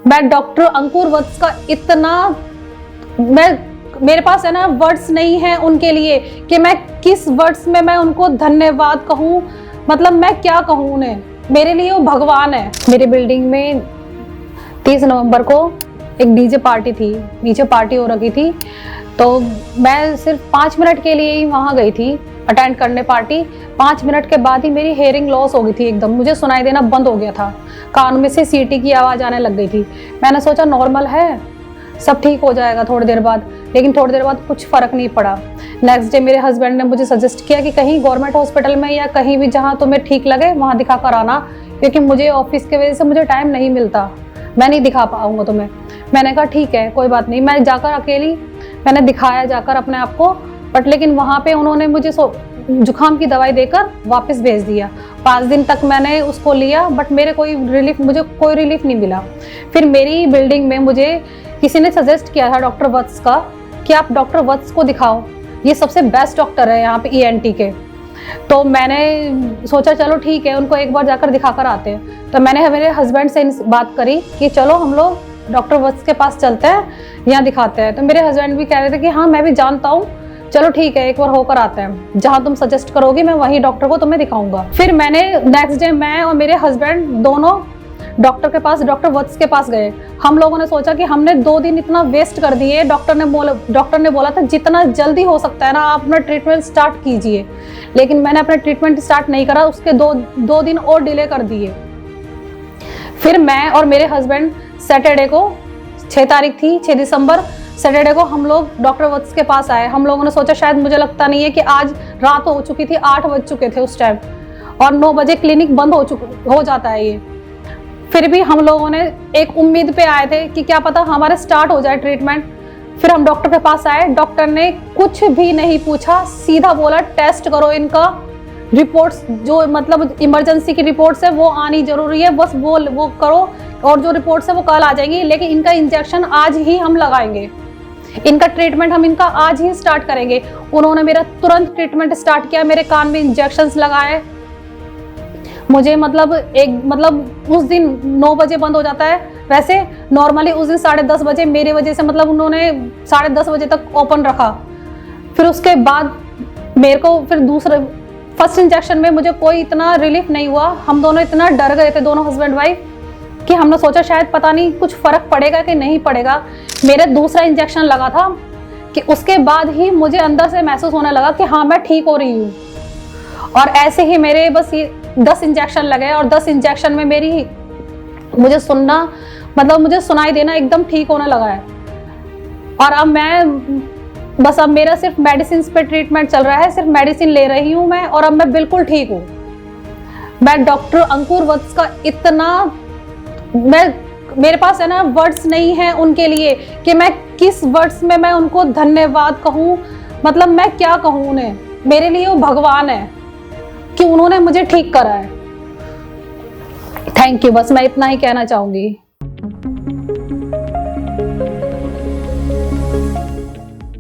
मैं डॉक्टर अंकुर वत्स का इतना मेरे पास है ना वर्ड्स नहीं है उनके लिए कि मैं किस वर्ड्स में मैं उनको धन्यवाद कहूँ। मतलब मैं क्या कहूँ उन्हें, मेरे लिए वो भगवान है। मेरी बिल्डिंग में 30 नवंबर को एक डीजे पार्टी थी, नीचे पार्टी हो रखी थी, तो मैं सिर्फ 5 मिनट के लिए ही वहाँ गई थी अटेंड करने पार्टी। 5 मिनट के बाद ही मेरी हेयरिंग लॉस हो गई थी, एकदम मुझे सुनाई देना बंद हो गया था, कान में से सीटी की आवाज़ आने लग गई थी। मैंने सोचा नॉर्मल है, सब ठीक हो जाएगा थोड़ी देर बाद, लेकिन थोड़ी देर बाद कुछ फ़र्क नहीं पड़ा। नेक्स्ट डे मेरे हस्बैंड ने मुझे सजेस्ट किया कि कहीं गवर्नमेंट हॉस्पिटल में या कहीं भी जहाँ तुम्हें ठीक लगे वहाँ दिखा कर आना, क्योंकि मुझे ऑफिस की वजह से मुझे टाइम नहीं मिलता, मैं नहीं दिखा पाऊँगा तुम्हें। मैंने कहा ठीक है कोई बात नहीं। मैं जाकर अकेली मैंने दिखाया जाकर अपने आप को, बट लेकिन वहाँ पे उन्होंने मुझे जुकाम की दवाई देकर वापस भेज दिया। 5 दिन तक मैंने उसको लिया, बट मुझे कोई रिलीफ नहीं मिला। फिर मेरी बिल्डिंग में मुझे किसी ने सजेस्ट किया था डॉक्टर वत्स का कि आप डॉक्टर वत्स को दिखाओ, ये सबसे बेस्ट डॉक्टर है यहाँ पे ENT के। तो मैंने सोचा चलो ठीक है, उनको एक बार जाकर दिखा कर आते हैं। तो मैंने मेरे हस्बैंड से बात करी कि चलो हम लोग डॉक्टर वत्स के पास चलते हैं, यहाँ दिखाते हैं। तो मेरे हस्बैंड भी कह रहे थे कि हाँ मैं भी जानता हूँ, चलो ठीक है एक बार होकर आते हैं, जहाँ तुम सजेस्ट करोगी मैं वहीं डॉक्टर को तुम्हें दिखाऊंगा। फिर मैंने नेक्स्ट डे मैं और मेरे हस्बैंड दोनों डॉक्टर के पास, डॉक्टर वत्स के पास गए। हम लोगों ने सोचा कि हमने 2 दिन इतना वेस्ट कर दिए। डॉक्टर ने बोला था जितना जल्दी हो सकता है ना आप अपना ट्रीटमेंट स्टार्ट कीजिए, लेकिन मैंने अपना ट्रीटमेंट स्टार्ट नहीं करा, उसके 2 दिन और डिले कर दिए। फिर मैं और मेरे हस्बैंड सैटरडे को 6 तारीख थी, 6 दिसंबर, सैटरडे को हम लोग डॉक्टर वत्स के पास आए। हम लोगों ने सोचा शायद, मुझे लगता नहीं है कि आज रात हो चुकी थी, 8 बज चुके थे उस टाइम, और 9 बजे क्लिनिक बंद हो जाता है ये। फिर भी हम लोगों ने एक उम्मीद पे आए थे कि क्या पता हमारे स्टार्ट हो जाए ट्रीटमेंट। फिर हम डॉक्टर के पास आए, डॉक्टर ने कुछ भी नहीं पूछा, सीधा बोला टेस्ट करो इनका, रिपोर्ट्स जो मतलब इमरजेंसी की रिपोर्ट्स है वो आनी जरूरी है, बस वो करो, और जो रिपोर्ट्स है वो कल आ जाएंगी, लेकिन इनका इंजेक्शन आज ही हम लगाएंगे, इनका ट्रीटमेंट हम इनका आज ही स्टार्ट करेंगे। उन्होंने मेरा तुरंत ट्रीटमेंट स्टार्ट किया, मेरे कान में इंजेक्शंस लगाए। मुझे मतलब उस दिन 9 बजे बंद हो जाता है, वैसे नॉर्मली उस दिन 10:30 बजे मेरी वजह से मतलब उन्होंने 10:30 बजे तक ओपन रखा। फिर उसके बाद मेरे को फिर फर्स्ट इंजेक्शन में मुझे कोई इतना रिलीफ नहीं हुआ। हम दोनों इतना डर गए थे, दोनों हस्बैंड वाइफ, कि हमने सोचा शायद पता नहीं कुछ फर्क पड़ेगा कि नहीं पड़ेगा। मेरे दूसरा इंजेक्शन लगा था कि उसके बाद ही मुझे अंदर से महसूस होने लगा कि हाँ मैं ठीक हो रही हूँ। और ऐसे ही मेरे बस ये 10 इंजेक्शन लगे, और 10 इंजेक्शन में मुझे सुनाई देना एकदम ठीक होने लगा है। और अब मेरा सिर्फ मेडिसिन पे ट्रीटमेंट चल रहा है, सिर्फ मेडिसिन ले रही हूँ मैं, और अब मैं बिल्कुल ठीक हूँ। मैं डॉक्टर अंकुर वत्स का इतना मेरे पास है ना वर्ड्स नहीं है उनके लिए कि मैं किस वर्ड्स में मैं उनको धन्यवाद कहूँ। मतलब मैं क्या कहूँ उन्हें, मेरे लिए वो भगवान है कि उन्होंने मुझे ठीक करा है। थैंक यू, बस मैं इतना ही कहना चाहूंगी।